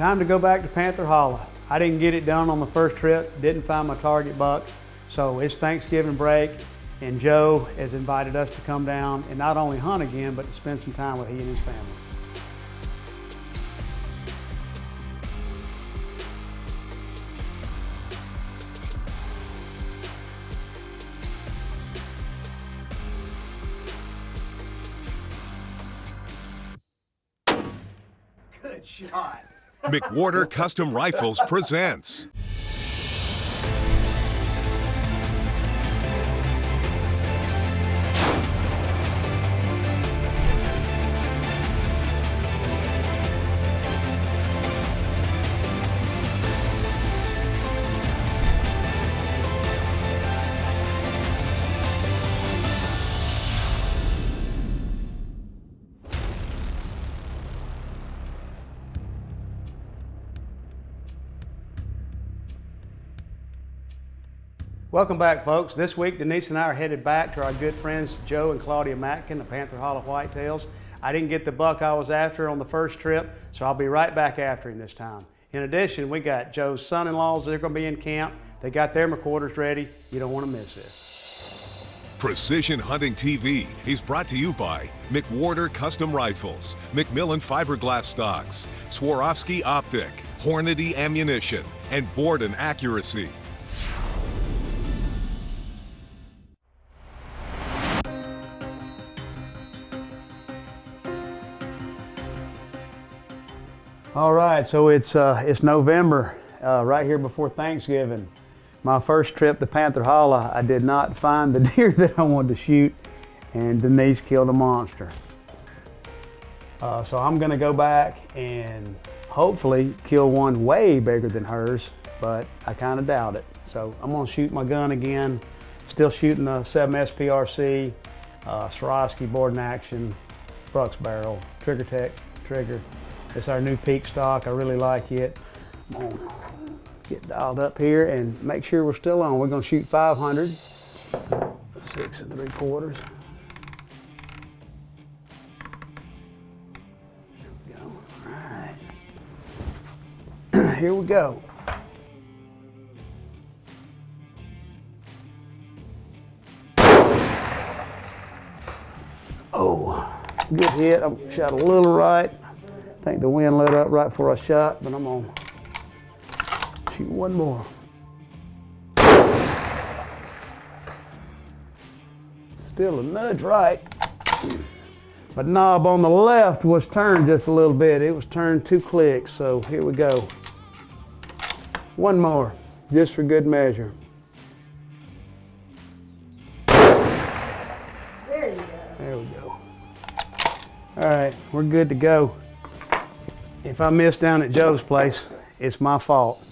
Time to go back to Panther Hollow. I didn't get it done on the first trip, didn't find my target buck, so it's Thanksgiving break, and Joe has invited us to come down and not only hunt again, but to spend some time with he and his family. Good shot. McWhorter Custom Rifles presents Welcome back, folks. This week, Denise and I are headed back to our good friends Joe and Claudia Matkin, the Panther Hollow Whitetails. I didn't get the buck I was after on the first trip, so I'll be right back after him this time. In addition, we got Joe's son-in-laws. They're going to be in camp. They got their McWhorters ready. You don't want to miss this. Precision Hunting TV is brought to you by McWhorter Custom Rifles, Macmillan Fiberglass Stocks, Swarovski Optic, Hornady Ammunition, and Borden Accuracy. All right, so it's November, right here before Thanksgiving. My first trip to Panther Hollow, I did not find the deer that I wanted to shoot, and Denise killed a monster. So I'm gonna go back and hopefully kill one way bigger than hers, but I kind of doubt it. So I'm gonna shoot my gun again, still shooting a 7 SPRC, Swarovski Borden Action, Brooks barrel, Trigger Tech trigger. It's our new peak stock. I really like it. I'm gonna get dialed up here and make sure we're still on. We're gonna shoot 500, 6 3/4. There we go. All right. Here we go. Oh, good hit. I shot a little right. I think the wind let up right before I shot, but I'm gonna shoot one more. Still a nudge right. My knob on the left was turned just a little bit. It was turned 2 clicks, so here we go. One more, just for good measure. There you go. There we go. All right, we're good to go. If I miss down at Joe's place, it's my fault.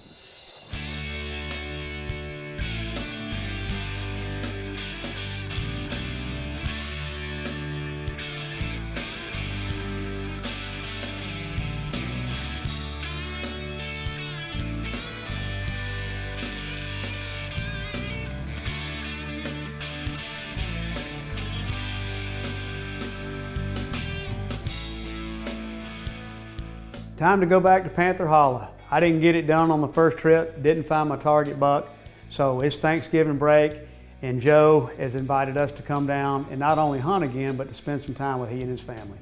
Time to go back to Panther Hollow. I didn't get it done on the first trip, didn't find my target buck, so it's Thanksgiving break, and Joe has invited us to come down and not only hunt again, but to spend some time with he and his family.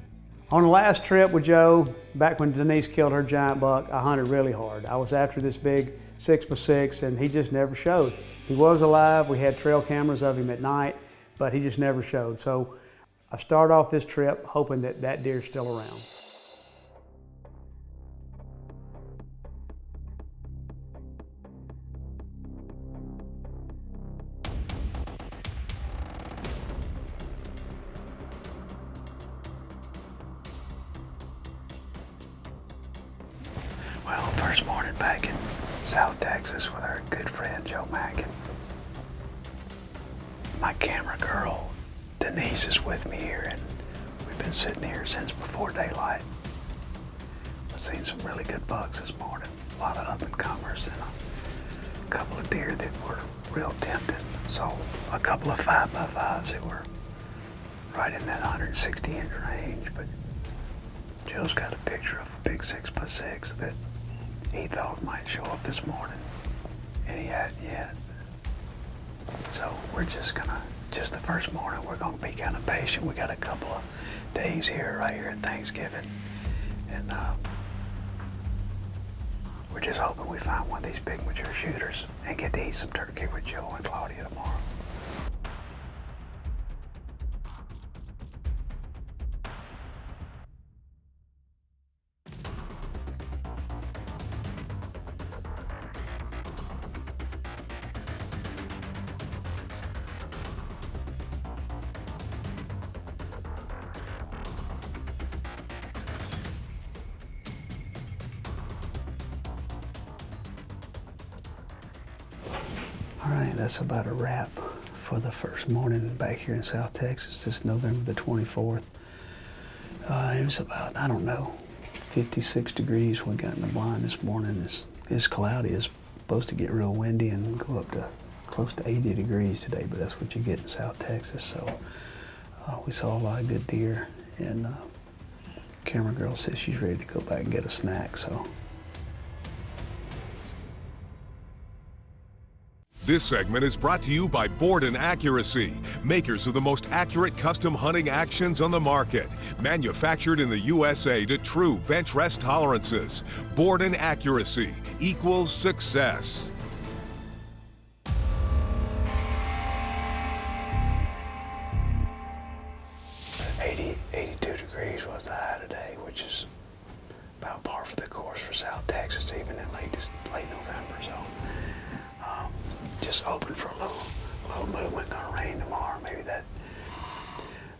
On the last trip with Joe, back when Denise killed her giant buck, I hunted really hard. I was after this big 6x6, and he just never showed. He was alive, we had trail cameras of him at night, but he just never showed. So I start off this trip hoping that that deer's still around. Well, first morning back in South Texas with our good friend Joe Matkin. My camera girl Denise is with me here, and we've been sitting here since before daylight. I've seen some really good bucks this morning, a lot of up-and-comers and a couple of deer that were real tempting. So a couple of 5x5s that were right in that 160 inch range, but Joe's got a picture of a big 6x6 that he thought might show up this morning, and he hadn't yet. So we're just the first morning, we're gonna be kind of patient. We got a couple of days here, right here at Thanksgiving, and we're just hoping we find one of these big mature shooters and get to eat some turkey with Joe and Claudia tomorrow. All right, that's about a wrap for the first morning back here in South Texas. This November the 24th. It was about, I don't know, 56 degrees when we got in the blind this morning. It's cloudy. It's supposed to get real windy and go up to close to 80 degrees today, but that's what you get in South Texas. So we saw a lot of good deer, and camera girl says she's ready to go back and get a snack, so. This segment is brought to you by Borden Accuracy, makers of the most accurate custom hunting actions on the market. Manufactured in the USA to true bench rest tolerances. Borden Accuracy equals success. 82 degrees was the high today, which is about par for the course for South Texas, even in late November. So just hoping for a little movement. Gonna rain tomorrow. Maybe the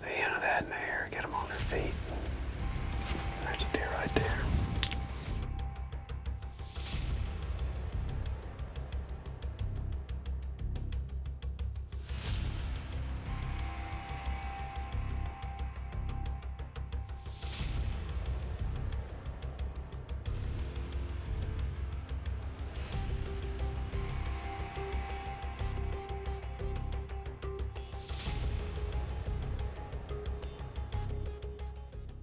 end of that in the air, get them on their feet. There's a deer right there.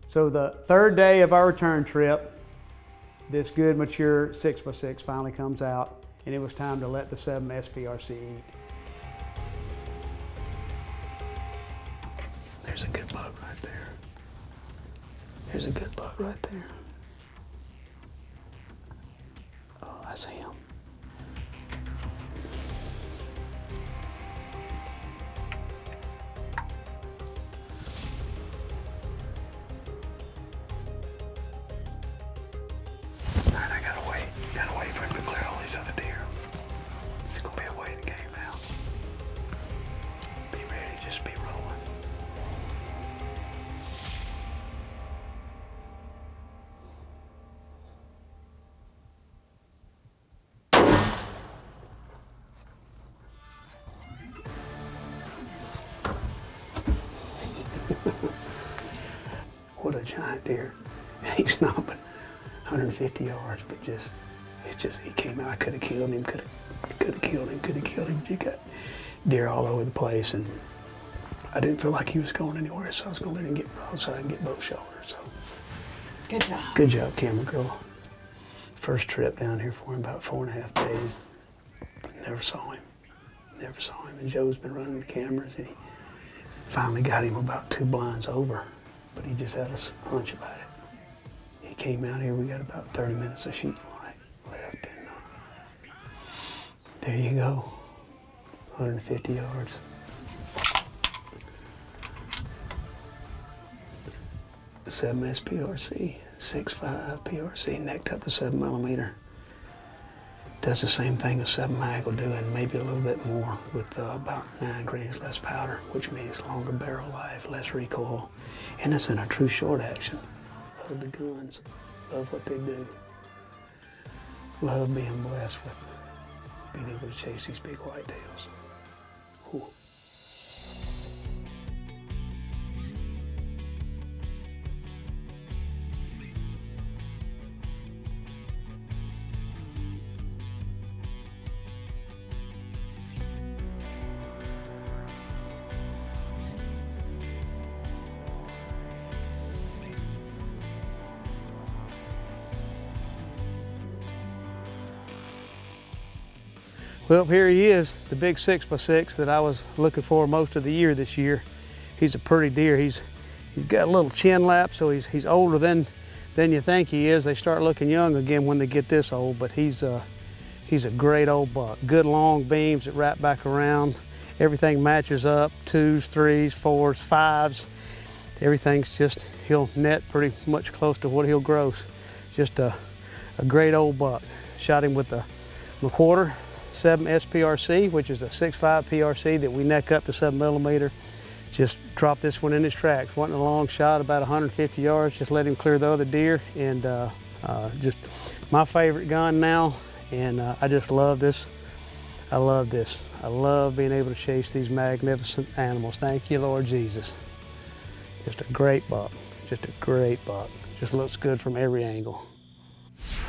So the third day of our return trip, this good mature 6x6 finally comes out, and it was time to let the 7 SPRC eat. There's a good buck right there. There's a good buck right there. Oh, I see him. Gotta wait for him to clear all these other deer. It's gonna be a waiting game now. Be ready, just be rolling. What a giant deer. He's not but 150 yards, but he came out. I could have killed him, could have killed him. You got deer all over the place, and I didn't feel like he was going anywhere, so I was gonna let him get broadside and get both shoulders. So Good job. good job, camera girl. First trip down here for him, about 4.5 days. Never saw him. And Joe's been running the cameras, and he finally got him about 2 blinds over, but he just had a hunch about it. He came out here, we got about 30 minutes of shooting light left, and there you go, 150 yards. The 7 SPRC, 6.5 PRC, necked up to 7mm. Does the same thing a 7 mag will do, and maybe a little bit more, with about 9 grains less powder, which means longer barrel life, less recoil, and it's in a true short action. Love the guns, love what they do. Love being blessed with being able to chase these big whitetails. Ooh. Well, here he is, the big 6x6 that I was looking for most of the year this year. He's a pretty deer. He's got a little chin lap, so he's older than you think he is. They start looking young again when they get this old, but he's a great old buck. Good long beams that wrap back around. Everything matches up, 2s, 3s, 4s, 5s. Everything's just, he'll net pretty much close to what he'll gross. Just a great old buck. Shot him with the McWhorter 7 SPRC, which is a 6.5 PRC that we neck up to 7mm. Just dropped this one in his tracks. Wasn't a long shot, about 150 yards. Just let him clear the other deer, and just my favorite gun now. And I just love this. I love this. I love being able to chase these magnificent animals. Thank you, Lord Jesus. Just a great buck. Just a great buck. Just looks good from every angle.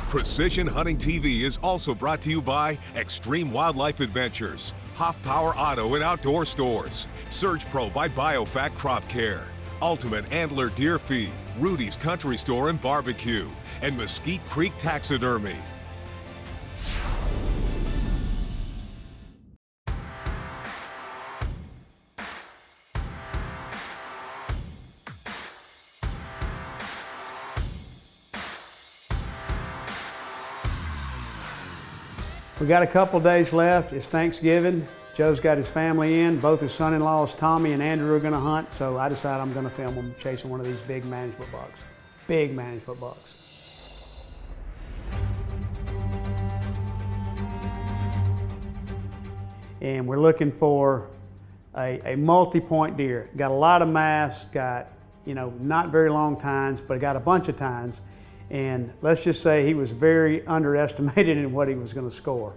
Precision Hunting TV is also brought to you by Extreme Wildlife Adventures, Hoff Power Auto and Outdoor Stores, Surge Pro by Biofac Crop Care, Ultimate Antler Deer Feed, Rudy's Country Store and Barbecue, and Mesquite Creek Taxidermy. We got a couple days left. It's Thanksgiving. Joe's got his family in. Both his son-in-laws, Tommy and Andrew, are gonna hunt, so I decided I'm gonna film them chasing one of these big management bucks. Big management bucks. And we're looking for a multi-point deer. Got a lot of mass, got, you know, not very long tines, but got a bunch of tines. And let's just say he was very underestimated in what he was going to score.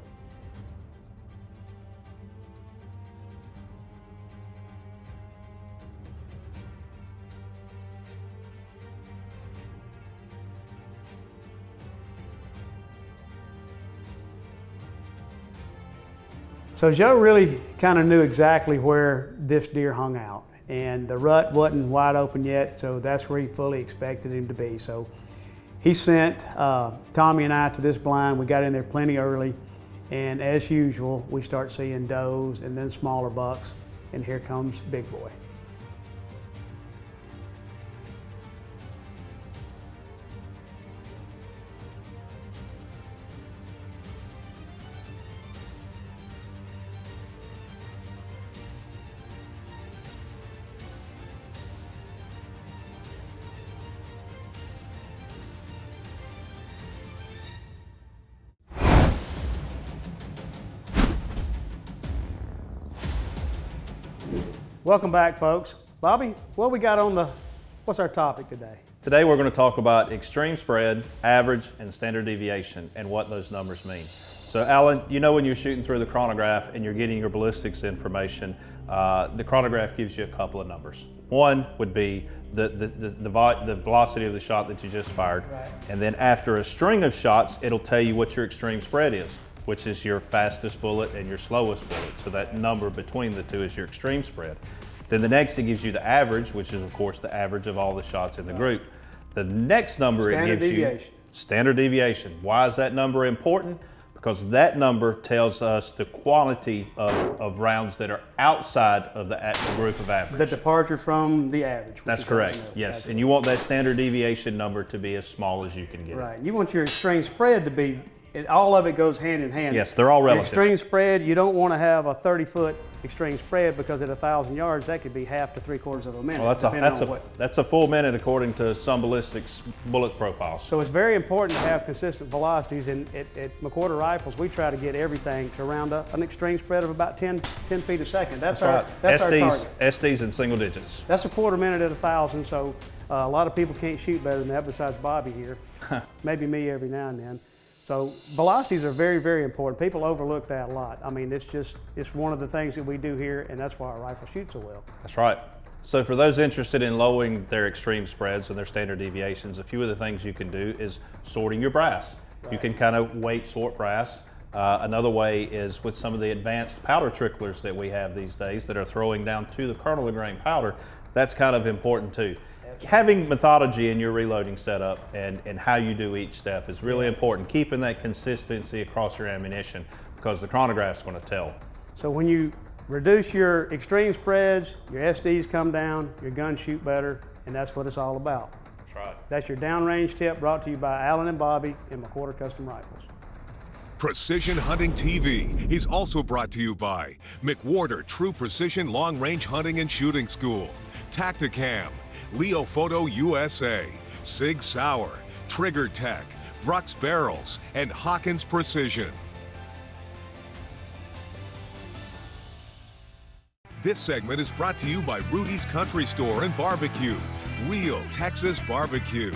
So Joe really kind of knew exactly where this deer hung out, and the rut wasn't wide open yet, so that's where he fully expected him to be. So he sent Tommy and I to this blind. We got in there plenty early, and as usual, we start seeing does and then smaller bucks, and here comes Big Boy. Welcome back, folks. Bobby, what we got on what's our topic today? Today we're going to talk about extreme spread, average, and standard deviation, and what those numbers mean. So Allan, you know when you're shooting through the chronograph and you're getting your ballistics information, the chronograph gives you a couple of numbers. One would be the velocity of the shot that you just fired. Right. And then after a string of shots, it'll tell you what your extreme spread is, which is your fastest bullet and your slowest bullet. So that number between the two is your extreme spread. Then the next, it gives you the average, which is of course the average of all the shots in the group. The next number it gives you standard deviation. Why is that number important? Because that number tells us the quantity of rounds that are outside of the group of average. The departure from the average. That's correct, yes. And you want that standard deviation number to be as small as you can get. Right, you want your extreme spread to be, all of it goes hand in hand. Yes, they're all relative. Extreme spread, you don't want to have a 30-foot extreme spread, because at 1,000 yards, that could be half to 3/4 of a minute. Well, that's a full minute according to some ballistics bullets profiles. So it's very important to have consistent velocities, and at McWhorter rifles, we try to get everything to around an extreme spread of about 10 feet a second. That's our target. SDs in single digits. That's a 1/4 minute at 1,000, so a lot of people can't shoot better than that besides Bobby here. Maybe me every now and then. So velocities are very, very important. People overlook that a lot. I mean, it's one of the things that we do here, and that's why our rifle shoots so well. That's right. So for those interested in lowering their extreme spreads and their standard deviations, a few of the things you can do is sorting your brass. Right. You can kind of weight sort brass. Another way is with some of the advanced powder tricklers that we have these days that are throwing down to the kernel of grain powder. That's kind of important too. Having methodology in your reloading setup and how you do each step is really important. Keeping that consistency across your ammunition, because the chronograph's going to tell. So when you reduce your extreme spreads, your SDs come down, your guns shoot better, and that's what it's all about. That's right. That's your downrange tip, brought to you by Allan and Bobby and McWhorter Custom Rifles. Precision Hunting TV is also brought to you by McWhorter True Precision Long Range Hunting and Shooting School, Tacticam, Leo Photo USA, Sig Sauer, Trigger Tech, Brux Barrels, and Hawkins Precision. This segment is brought to you by Rudy's Country Store and Barbecue, real Texas barbecue.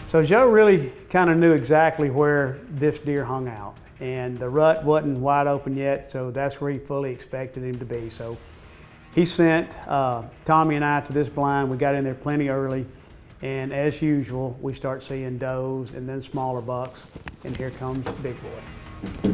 So Joe really kind of knew exactly where this deer hung out, and the rut wasn't wide open yet, so that's where he fully expected him to be. So he sent Tommy and I to this blind. We got in there plenty early, and as usual, we start seeing does and then smaller bucks, and here comes Big Boy.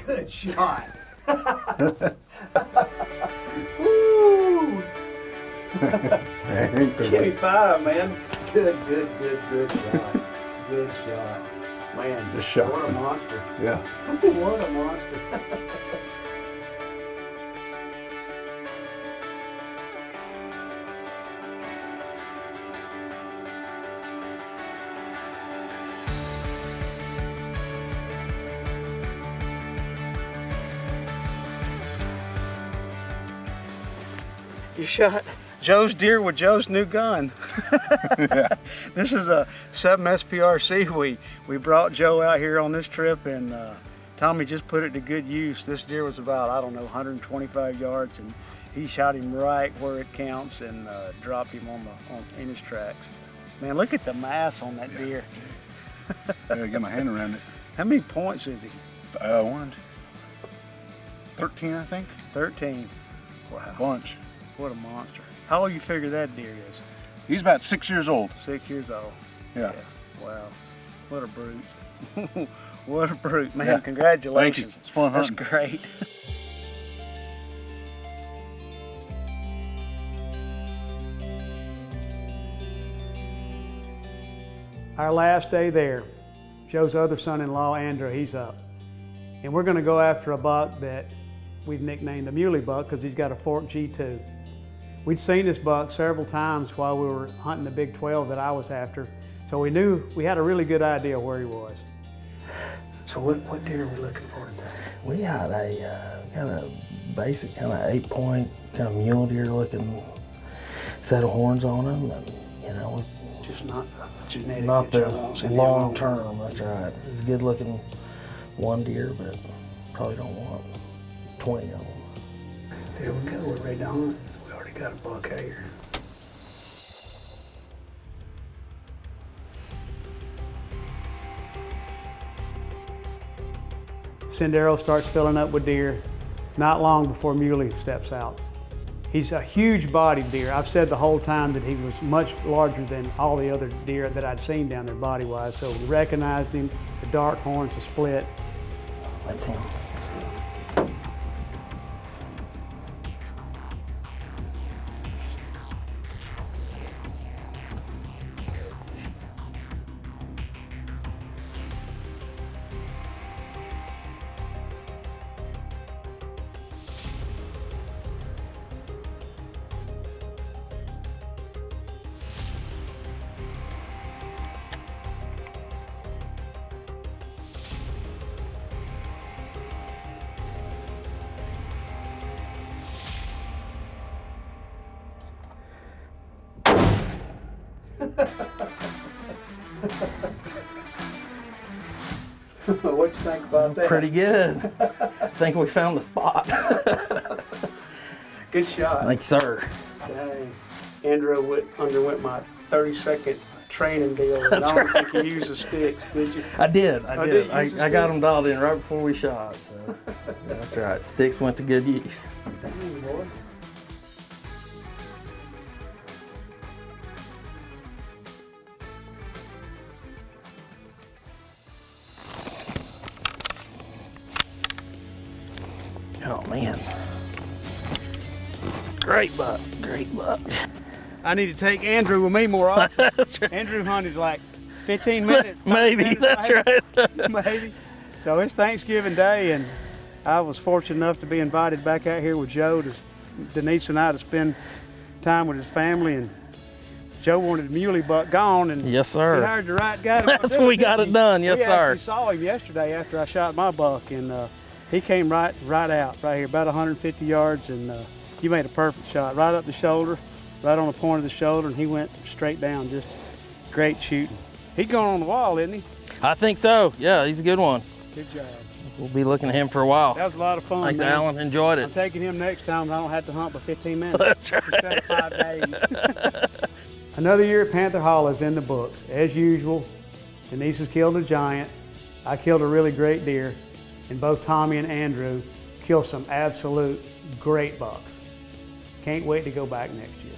Good shot. Woo! Give me 5, man. Good shot. Good shot. Man, Good shot. What a monster. Yeah. What a monster. You shot Joe's deer with Joe's new gun. This is a 7 SPRC. We brought Joe out here on this trip, and Tommy just put it to good use. This deer was about, I don't know, 125 yards, and he shot him right where it counts and dropped him in his tracks. Man, look at the mass on that deer. Yeah, get my hand around it. How many points is he? 13, I think. 13. Wow. Bunch. What a monster. How old you figure that deer is? He's about 6 years old. 6 years old. Yeah. Wow. What a brute. What a brute. Man, Yeah. congratulations. Thank you. It's fun That's hunting. great. Our last day there, Joe's other son-in-law, Andrew, he's up. And we're gonna go after a buck that we've nicknamed the Muley buck because he's got a forked G2. We'd seen this buck several times while we were hunting the Big 12 that I was after, so we knew we had a really good idea where he was. So what deer are we looking for today? We got a kind of basic, kind of 8-point, kind of mule deer looking set of horns on him, and you know, Just not genetic. not that the Joe wants in long here. term. That's right. It's a good looking one deer, but probably don't want 20 of them. There we go. We're ready to hunt. We already got a buck here. Sendero starts filling up with deer not long before Muley steps out. He's a huge bodied deer. I've said the whole time that he was much larger than all the other deer that I'd seen down there body wise, so we recognized him, the dark horns, the split. That's him. What you think about that? Pretty good. I think we found the spot. Good shot. Thank you, sir. Dang. Andrew underwent my 30-second training deal. And That's I don't right. think you used the sticks, did you? I did. Oh, did you use the I got stick? them dialed in right before we shot. So that's right. Sticks went to good use. Dang, boy. man. Great buck, great buck. I need to take Andrew with me more often. That's right. Andrew hunted like 15 minutes. 5 Maybe, minutes, that's right. Maybe. So it's Thanksgiving Day, and I was fortunate enough to be invited back out here with Joe, Denise and I, to spend time with his family. And Joe wanted a muley buck gone, and Yes, sir. he hired the right guy to go That's do when we didn't got he? it done. Yes, we sir. actually saw him yesterday after I shot my buck, and he came right out, right here, about 150 yards, and you made a perfect shot, right up the shoulder, right on the point of the shoulder, and he went straight down, just great shooting. He's going on the wall, isn't he? I think so. Yeah, he's a good one. Good job. We'll be looking at him for a while. That was a lot of fun, Thanks, man. Allan. Enjoyed I'm it. taking him next time, and I don't have to hunt for 15 minutes. That's right. Instead of 5 days. Another year at Panther Hollow is in the books. As usual, Denise has killed a giant. I killed a really great deer. And both Tommy and Andrew killed some absolute great bucks. Can't wait to go back next year.